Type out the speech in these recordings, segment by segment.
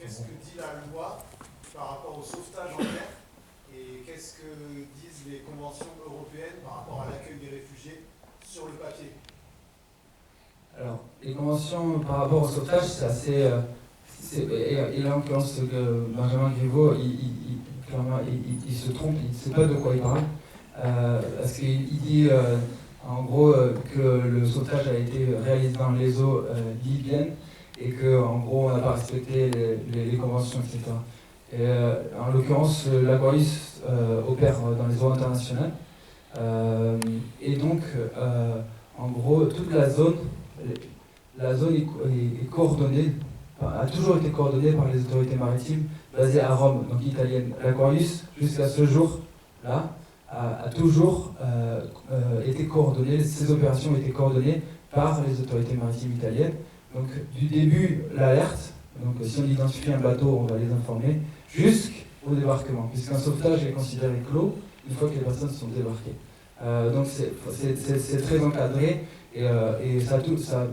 qu'est-ce que dit la loi par rapport au sauvetage en mer et qu'est-ce que disent les conventions européennes par rapport à l'accueil des réfugiés sur le papier? Alors, les conventions par rapport au sauvetage, c'est assez... et là, en l'occurrence, Benjamin Griveaux, clairement, il se trompe, il ne sait pas de quoi il parle. Parce qu'il dit, en gros, que le sauvetage a été réalisé dans les eaux libyennes et qu'en gros, on n'a pas respecté les conventions, etc. Et, en l'occurrence, l'Aquarius opère dans les eaux internationales. Et donc, en gros, toute la zone est coordonnée, a toujours été coordonnée par les autorités maritimes basées à Rome, donc italiennes. L'Aquarius, jusqu'à ce jour-là, a toujours été coordonnée, ces opérations ont été coordonnées par les autorités maritimes italiennes. Donc, du début, l'alerte, donc si on identifie un bateau, on va les informer, jusqu'au débarquement, puisqu'un sauvetage est considéré clos une fois que les personnes sont débarquées. Donc c'est très encadré et ça a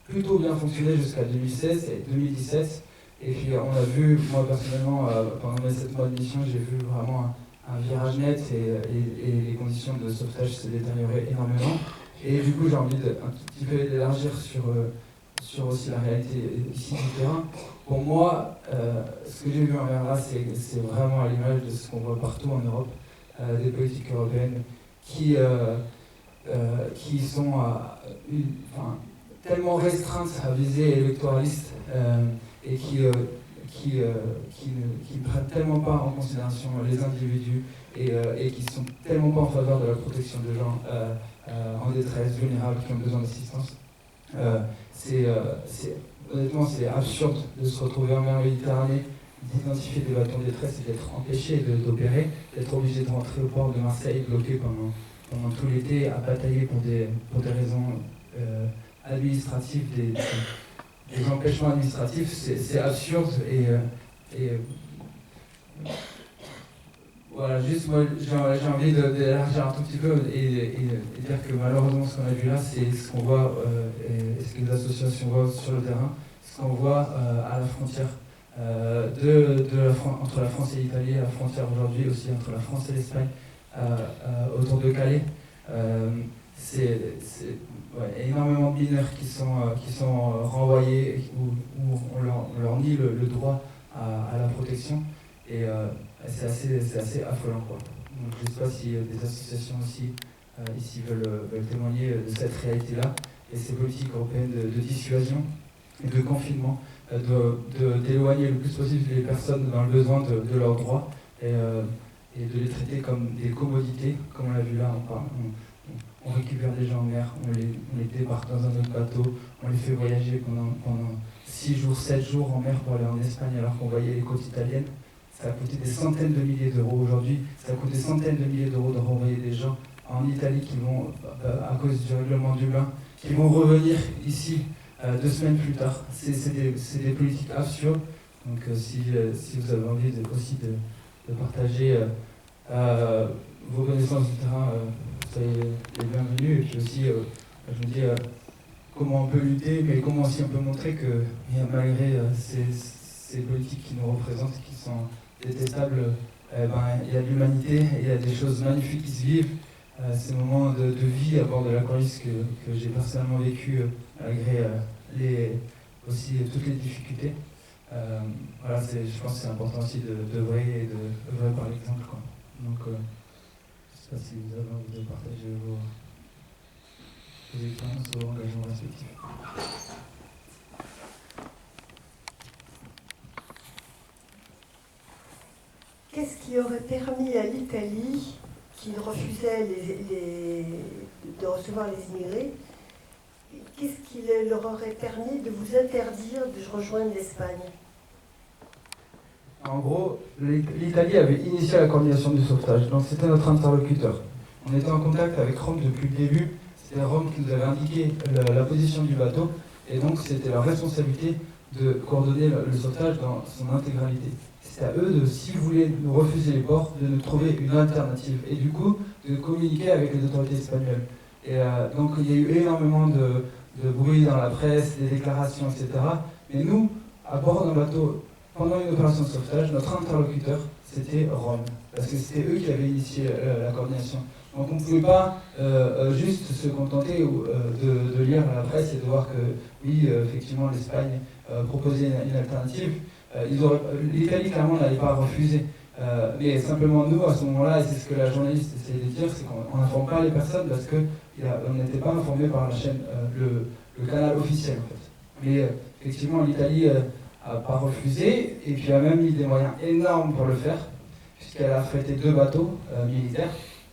plutôt bien fonctionné jusqu'à 2016 et 2017. Et puis on a vu, moi personnellement, pendant mes 7 mois de mission, j'ai vu vraiment un virage net et les conditions de sauvetage se détérioraient énormément. Et du coup j'ai envie un petit peu d'élargir sur aussi la réalité ici du terrain. Pour moi, ce que j'ai vu en mer là, c'est vraiment à l'image de ce qu'on voit partout en Europe, des politiques européennes qui sont tellement restreintes à visée électoraliste et qui ne prennent tellement pas en considération les individus et qui sont tellement pas en faveur de la protection de gens en détresse, vulnérables, qui ont besoin d'assistance. Honnêtement, c'est absurde de se retrouver en mer Méditerranée, d'identifier des bateaux en détresse et d'être empêché d'opérer, d'être obligé de rentrer au port de Marseille, bloqué pendant tout l'été, à batailler pour des raisons administratives, des empêchements administratifs. C'est absurde et voilà, juste moi j'ai envie d'élargir un tout petit peu et dire que malheureusement ce qu'on a vu là, c'est ce qu'on voit et ce que les associations voient sur le terrain, ce qu'on voit à la frontière entre la France et l'Italie, à la frontière aujourd'hui aussi entre la France et l'Espagne, autour de Calais. C'est énormément de mineurs qui sont renvoyés, où on leur nie le droit à la protection. Et c'est assez affolant, quoi. Donc, je ne sais pas si des associations aussi ici veulent témoigner de cette réalité-là et ces politiques européennes de dissuasion et de confinement, d'éloigner le plus possible les personnes dans le besoin de leurs droits et de les traiter comme des commodités, comme on l'a vu là. On récupère des gens en mer, on les débarque dans un autre bateau, on les fait voyager pendant 6 jours, 7 jours en mer pour aller en Espagne alors qu'on voyait les côtes italiennes. Ça a coûté des centaines de milliers d'euros aujourd'hui. Ça coûte des centaines de milliers d'euros de renvoyer des gens en Italie qui vont, à cause du règlement Dublin, qui vont revenir ici 2 semaines plus tard. C'est des politiques absurdes. Donc si vous avez envie aussi de partager vos connaissances du terrain, soyez les bienvenus. Et puis aussi, je me dis comment on peut lutter, mais comment aussi on peut montrer que malgré ces politiques qui nous représentent, qui sont détestables, il y a de l'humanité, et il y a des choses magnifiques qui se vivent. Ces moments de vie à bord de l'Aquarius que j'ai personnellement vécu malgré aussi toutes les difficultés. Voilà, je pense que c'est important aussi d'œuvrer par l'exemple, quoi. Donc, je ne sais pas si vous avez envie de partager vos expériences, vos engagements respectifs. Qu'est-ce qui aurait permis à l'Italie, qui refusait de recevoir les immigrés, qu'est-ce qui leur aurait permis de vous interdire de rejoindre l'Espagne? En gros, l'Italie avait initié la coordination du sauvetage, donc c'était notre interlocuteur. On était en contact avec Rome depuis le début, c'était Rome qui nous avait indiqué la position du bateau, et donc c'était leur responsabilité de coordonner le sauvetage dans son intégralité. C'est à eux, s'ils voulaient nous refuser les ports, de nous trouver une alternative, et du coup, de communiquer avec les autorités espagnoles. Et donc il y a eu énormément de bruit dans la presse, des déclarations, etc. Mais nous, à bord d'un bateau pendant une opération de sauvetage, notre interlocuteur, c'était Rome, parce que c'était eux qui avaient initié la coordination. Donc on ne pouvait pas juste se contenter de lire la presse et de voir que, oui, effectivement, l'Espagne proposait une alternative. L'Italie, clairement, n'allait pas refuser. Mais simplement, nous, à ce moment-là, et c'est ce que la journaliste essayait de dire, c'est qu'on n'informe pas les personnes parce qu'on n'était pas informé par la chaîne, le canal officiel, en fait. Mais effectivement, l'Italie n'a pas refusé, et puis a même mis des moyens énormes pour le faire, puisqu'elle a affrété 2 bateaux militaires.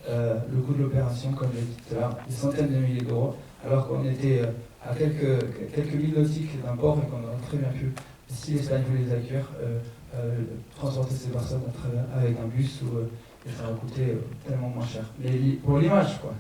Le coût de l'opération, comme je l'ai dit tout à l'heure, des centaines de milliers d'euros, alors qu'on était à quelques milles nautiques d'un port et qu'on aurait très bien pu, si l'Espagne voulait les accueillir, transporter ces personnes avec un bus et ça aurait coûté tellement moins cher. Mais pour l'image, quoi.